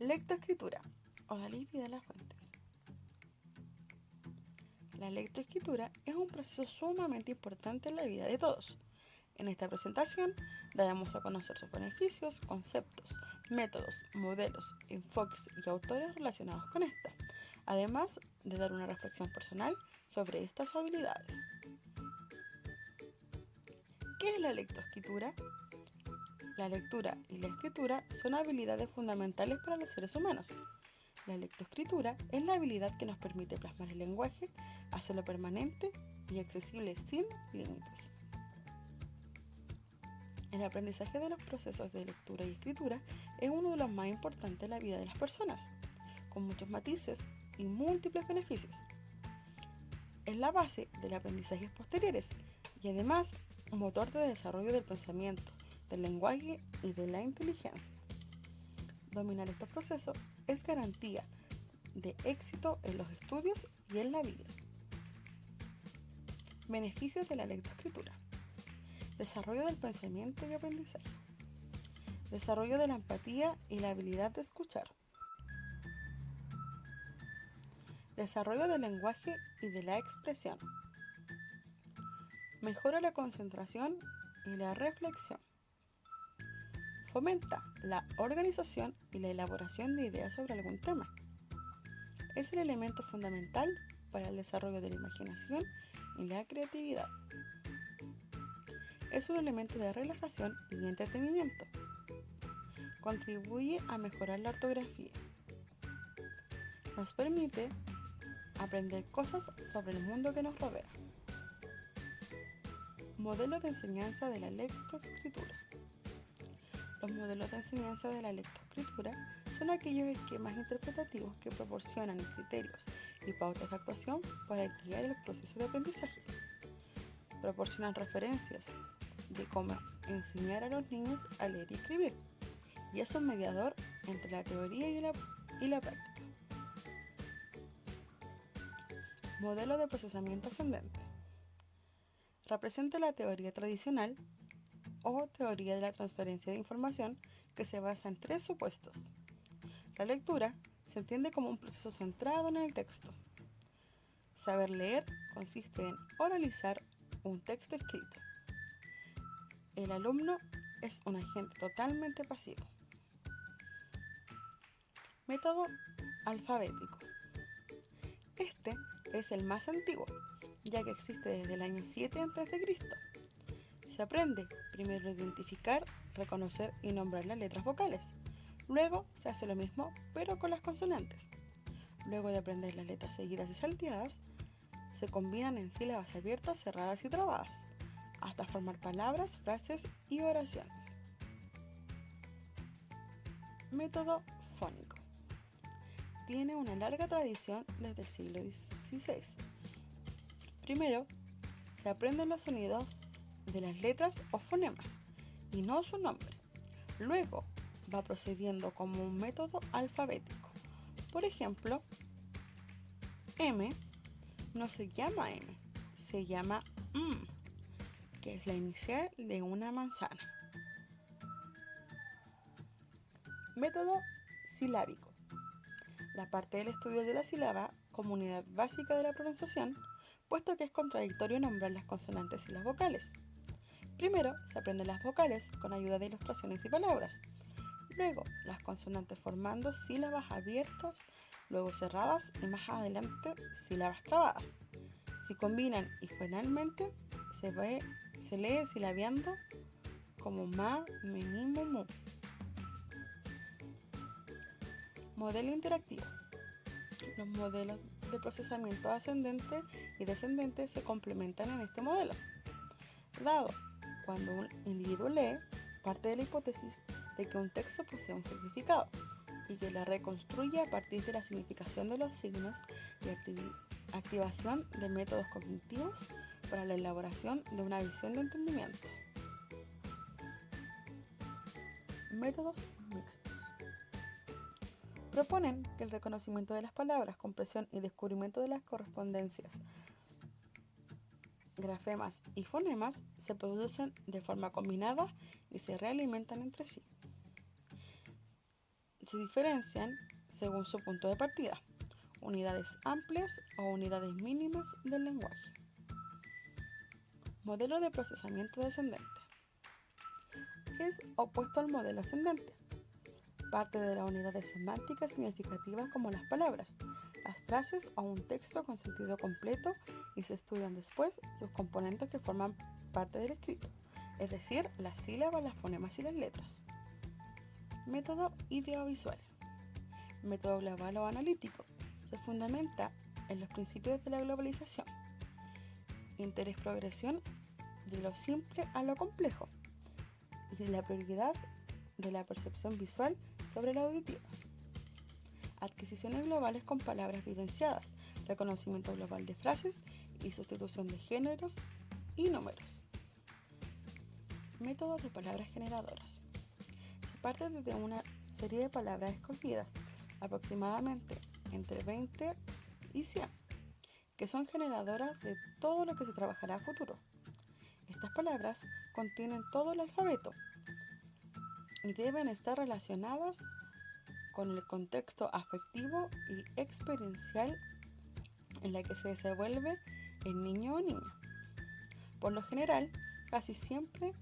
Lectoescritura o Dalí de las Fuentes. La lectoescritura es un proceso sumamente importante en la vida de todos. En esta presentación daremos a conocer sus beneficios, conceptos, métodos, modelos, enfoques y autores relacionados con esta, además de dar una reflexión personal sobre estas habilidades. ¿Qué es la lectoescritura? La lectura y la escritura son habilidades fundamentales para los seres humanos. La lectoescritura es la habilidad que nos permite plasmar el lenguaje, hacerlo permanente y accesible sin límites. El aprendizaje de los procesos de lectura y escritura es uno de los más importantes en la vida de las personas, con muchos matices y múltiples beneficios. Es la base del aprendizaje posteriores y además un motor de desarrollo del pensamiento, del lenguaje y de la inteligencia. Dominar estos procesos es garantía de éxito en los estudios y en la vida. Beneficios de la lectoescritura. Desarrollo del pensamiento y aprendizaje. Desarrollo de la empatía y la habilidad de escuchar. Desarrollo del lenguaje y de la expresión. Mejora la concentración y la reflexión. Fomenta la organización y la elaboración de ideas sobre algún tema. Es el elemento fundamental para el desarrollo de la imaginación y la creatividad. Es un elemento de relajación y entretenimiento. Contribuye a mejorar la ortografía. Nos permite aprender cosas sobre el mundo que nos rodea. Modelos de enseñanza de la lectoescritura. Los modelos de enseñanza de la lectoescritura son aquellos esquemas interpretativos que proporcionan criterios y pautas de actuación para guiar el proceso de aprendizaje. Proporcionan referencias de cómo enseñar a los niños a leer y escribir, y es un mediador entre la teoría y la práctica. Modelo de procesamiento ascendente. Representa la teoría tradicional o teoría de la transferencia de información que se basa en tres supuestos. La lectura se entiende como un proceso centrado en el texto. Saber leer consiste en oralizar un texto escrito. El alumno es un agente totalmente pasivo. Método alfabético. Este es el más antiguo, ya que existe desde el año 7 a.C. Se aprende primero a identificar, reconocer y nombrar las letras vocales. Luego se hace lo mismo, pero con las consonantes. Luego de aprender las letras seguidas y salteadas, se combinan en sílabas abiertas, cerradas y trabadas, hasta formar palabras, frases y oraciones. Método fónico. Tiene una larga tradición desde el siglo XVI. Primero, se aprenden los sonidos de las letras o fonemas, y no su nombre. Luego, va procediendo como un método alfabético. Por ejemplo, M no se llama M, se llama M, que es la inicial de una manzana. Método silábico. La parte del estudio de la sílaba como unidad básica de la pronunciación, puesto que es contradictorio nombrar las consonantes y las vocales. Primero se aprenden las vocales con ayuda de ilustraciones y palabras. Luego las consonantes formando sílabas abiertas, luego cerradas y más adelante sílabas trabadas. Se combinan y finalmente se lee silabeando como ma, me, mi, mu, mu. Modelo interactivo. Los modelos de procesamiento ascendente y descendente se complementan en este modelo. Dado cuando un individuo lee, parte de la hipótesis de que un texto posee un significado y que la reconstruye a partir de la significación de los signos y activación de métodos cognitivos para la elaboración de una visión de entendimiento. Métodos mixtos. Proponen que el reconocimiento de las palabras, comprensión y descubrimiento de las correspondencias, grafemas y fonemas se producen de forma combinada y se realimentan entre sí. Se diferencian según su punto de partida, unidades amplias o unidades mínimas del lenguaje. Modelo de procesamiento descendente. Es opuesto al modelo ascendente. Parte de las unidades semánticas significativas como las palabras, las frases o un texto con sentido completo y se estudian después los componentes que forman parte del escrito, es decir, las sílabas, las fonemas y las letras. Método ideovisual. Método global o analítico. Se fundamenta en los principios de la globalización. Interés-progresión de lo simple a lo complejo y la prioridad de la percepción visual sobre la auditiva. Adquisiciones globales con palabras vivenciadas, reconocimiento global de frases y sustitución de géneros y números. Métodos de palabras generadoras. Se parte desde una serie de palabras escogidas, aproximadamente entre 20 y 100, que son generadoras de todo lo que se trabajará a futuro. Estas palabras contienen todo el alfabeto y deben estar relacionadas con el contexto afectivo y experiencial en la que se desenvuelve el niño o niña. Por lo general, casi siempre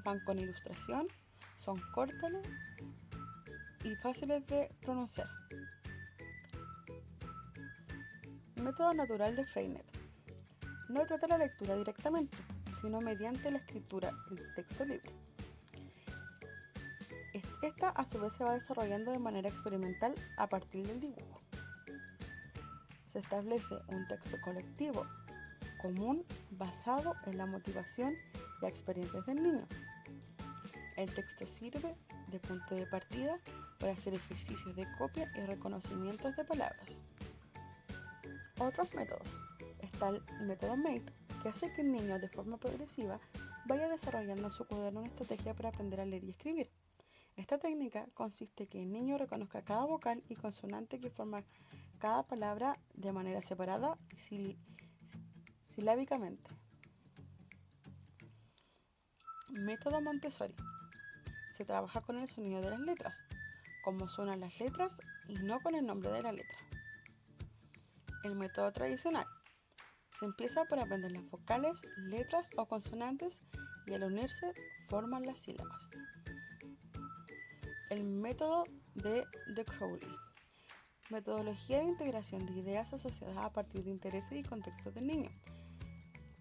van con ilustración, son cortas y fáciles de pronunciar. Método natural de Freinet. No trata la lectura directamente, sino mediante la escritura, el texto libre. Esta a su vez se va desarrollando de manera experimental a partir del dibujo. Se establece un texto colectivo común basado en la motivación y experiencias del niño. El texto sirve de punto de partida para hacer ejercicios de copia y reconocimientos de palabras. Otros métodos. Está el método MATE, que hace que el niño de forma progresiva vaya desarrollando en su cuaderno una estrategia para aprender a leer y escribir. Esta técnica consiste en que el niño reconozca cada vocal y consonante que forma cada palabra de manera separada y silábicamente. Método Montessori. Se trabaja con el sonido de las letras, cómo suenan las letras y no con el nombre de la letra. El método tradicional. Se empieza por aprender las vocales, letras o consonantes y al unirse forman las sílabas. El método de Crowley. Metodología de integración de ideas asociadas a partir de intereses y contextos del niño.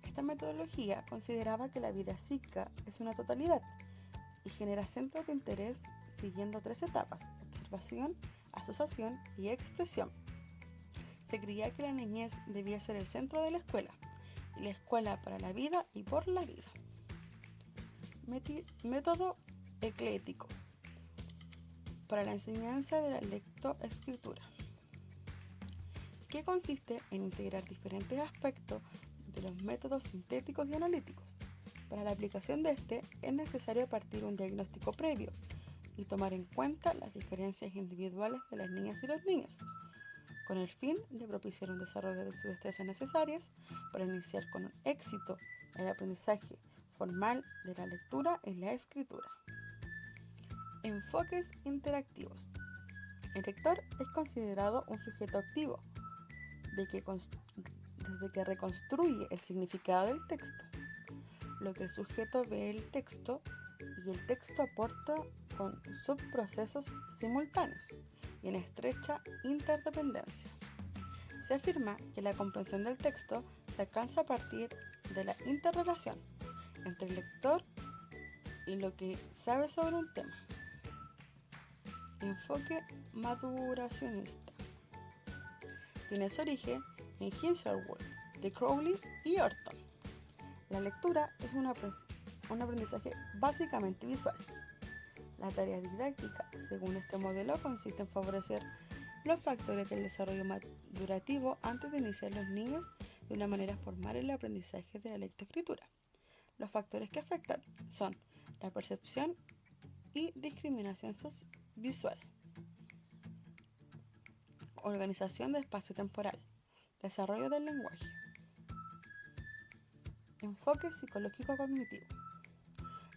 Esta metodología consideraba que la vida psíquica es una totalidad y genera centros de interés siguiendo 3 etapas: observación, asociación y expresión. Se creía que la niñez debía ser el centro de la escuela, y la escuela para la vida y por la vida. Método eclético para la enseñanza de la lectoescritura, que consiste en integrar diferentes aspectos de los métodos sintéticos y analíticos. Para la aplicación de este es necesario partir un diagnóstico previo y tomar en cuenta las diferencias individuales de las niñas y los niños, con el fin de propiciar un desarrollo de sus destrezas necesarias para iniciar con éxito el aprendizaje formal de la lectura y la escritura. Enfoques interactivos. El lector es considerado un sujeto activo, desde que reconstruye el significado del texto, lo que el sujeto ve el texto y el texto aporta con subprocesos simultáneos y en estrecha interdependencia. Se afirma que la comprensión del texto se alcanza a partir de la interrelación entre el lector y lo que sabe sobre un tema. Enfoque maduracionista. Tiene su origen en Hinshelwood, de Crowley y Orton. La lectura es un aprendizaje básicamente visual. La tarea didáctica, según este modelo, consiste en favorecer los factores del desarrollo madurativo antes de iniciar los niños de una manera formal el aprendizaje de la lectoescritura. Los factores que afectan son la percepción y discriminación visual, organización de espacio temporal, desarrollo del lenguaje. Enfoque psicológico cognitivo.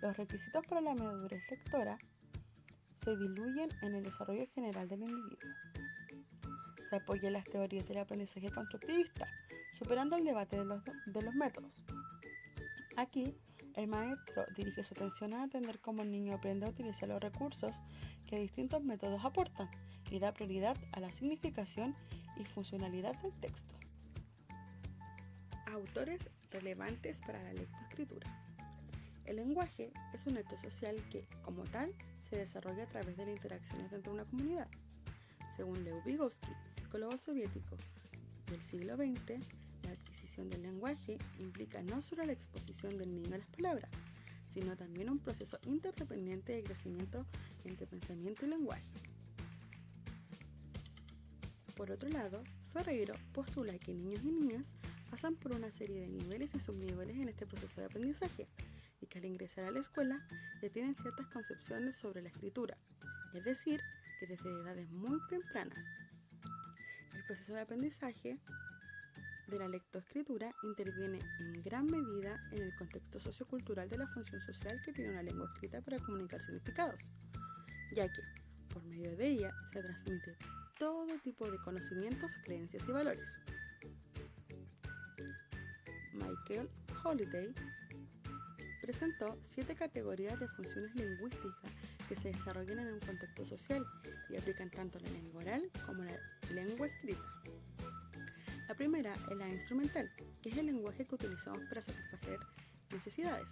Los requisitos para la madurez lectora se diluyen en el desarrollo general del individuo. Se apoya en las teorías del aprendizaje constructivista, superando el debate de los métodos. Aquí, el maestro dirige su atención a entender cómo el niño aprende a utilizar los recursos que distintos métodos aportan y da prioridad a la significación y funcionalidad del texto. Autores relevantes para la lectoescritura. El lenguaje es un hecho social que, como tal, se desarrolla a través de las interacciones dentro de una comunidad. Según Lev Vygotsky, psicólogo soviético del siglo XX, la adquisición del lenguaje implica no solo la exposición del niño a las palabras, sino también un proceso interdependiente de crecimiento entre pensamiento y lenguaje. Por otro lado, Ferreiro postula que niños y niñas pasan por una serie de niveles y subniveles en este proceso de aprendizaje y que al ingresar a la escuela ya tienen ciertas concepciones sobre la escritura, es decir, que desde edades muy tempranas. El proceso de aprendizaje de la lectoescritura interviene en gran medida en el contexto sociocultural de la función social que tiene una lengua escrita para comunicar significados, ya que, por medio de ella, se transmite todo tipo de conocimientos, creencias y valores. Michael Holiday presentó 7 categorías de funciones lingüísticas que se desarrollan en un contexto social y aplican tanto la lengua oral como la lengua escrita. La primera es la instrumental, que es el lenguaje que utilizamos para satisfacer necesidades.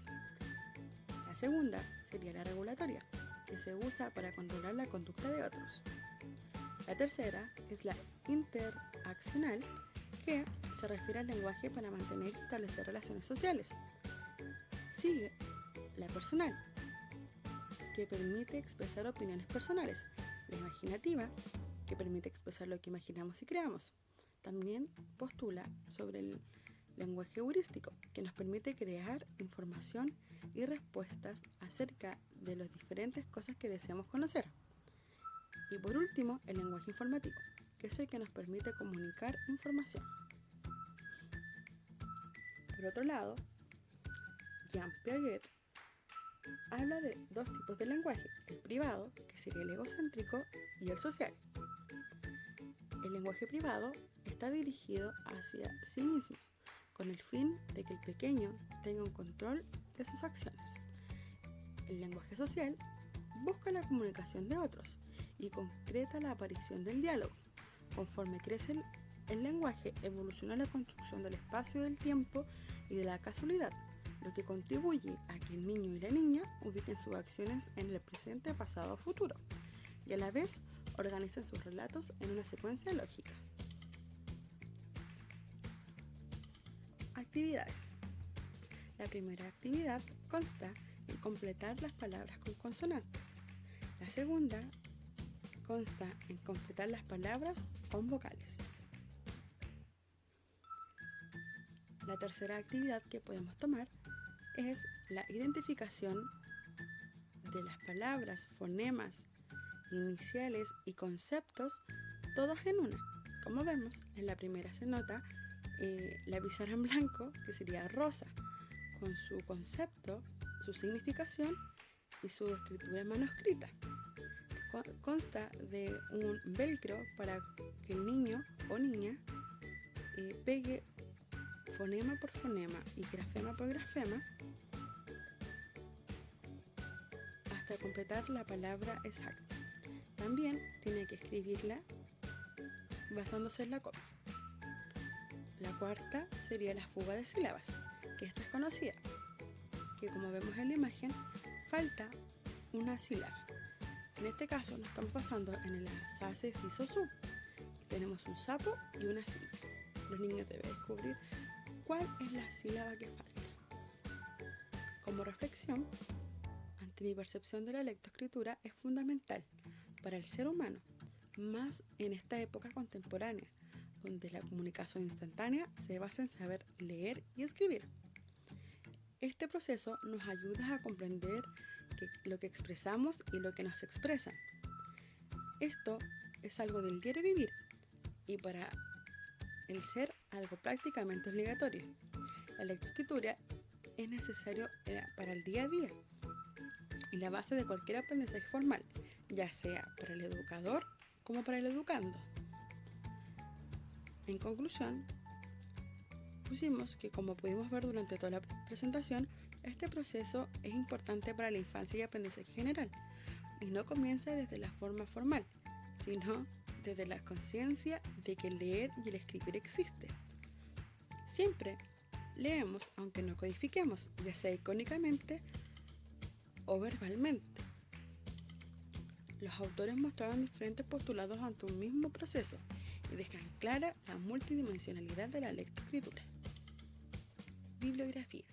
La segunda sería la regulatoria, que se usa para controlar la conducta de otros. La tercera es la interaccional, que se refiere al lenguaje para mantener y establecer relaciones sociales. Sigue la personal, que permite expresar opiniones personales. La imaginativa, que permite expresar lo que imaginamos y creamos. También postula sobre el lenguaje heurístico, que nos permite crear información y respuestas acerca de las diferentes cosas que deseamos conocer. Y por último, el lenguaje informativo, que es el que nos permite comunicar información. Por otro lado, Jean Piaget habla de 2 tipos de lenguaje, el privado, que sería el egocéntrico, y el social. El lenguaje privado está dirigido hacia sí mismo, con el fin de que el pequeño tenga un control de sus acciones. El lenguaje social busca la comunicación de otros y concreta la aparición del diálogo. Conforme crece el lenguaje, evoluciona la construcción del espacio, del tiempo y de la casualidad, lo que contribuye a que el niño y la niña ubiquen sus acciones en el presente, pasado o futuro, y a la vez organicen sus relatos en una secuencia lógica. Actividades. La primera actividad consta en completar las palabras con consonantes. La segunda consta en completar las palabras con vocales. La tercera actividad que podemos tomar es la identificación de las palabras, fonemas, iniciales y conceptos, todos en una. Como vemos, en la primera se nota la pizarra en blanco, que sería rosa, con su concepto, su significación y su escritura manuscrita. Consta de un velcro para que el niño o niña pegue fonema por fonema y grafema por grafema hasta completar la palabra exacta. También tiene que escribirla basándose en la copia. La cuarta sería la fuga de sílabas, que esta es conocida, que como vemos en la imagen, falta una sílaba. En este caso nos estamos basando en el sase, siso, su. Tenemos un sapo y una sílaba. Los niños deben descubrir cuál es la sílaba que falta. Como reflexión, ante mi percepción de la lectoescritura es fundamental para el ser humano, más en esta época contemporánea, donde la comunicación instantánea se basa en saber leer y escribir. Este proceso nos ayuda a comprender lo que expresamos y lo que nos expresan. Esto es algo del diario vivir y para el ser algo prácticamente obligatorio. La lectoescritura es necesario para el día a día y la base de cualquier aprendizaje formal, ya sea para el educador como para el educando. En conclusión, pusimos que, como pudimos ver durante toda la presentación, este proceso es importante para la infancia y aprendizaje general, y no comienza desde la forma formal, sino desde la conciencia de que el leer y el escribir existe. Siempre leemos aunque no codifiquemos, ya sea icónicamente o verbalmente. Los autores mostraban diferentes postulados ante un mismo proceso y dejan clara la multidimensionalidad de la lectoescritura. Bibliografía.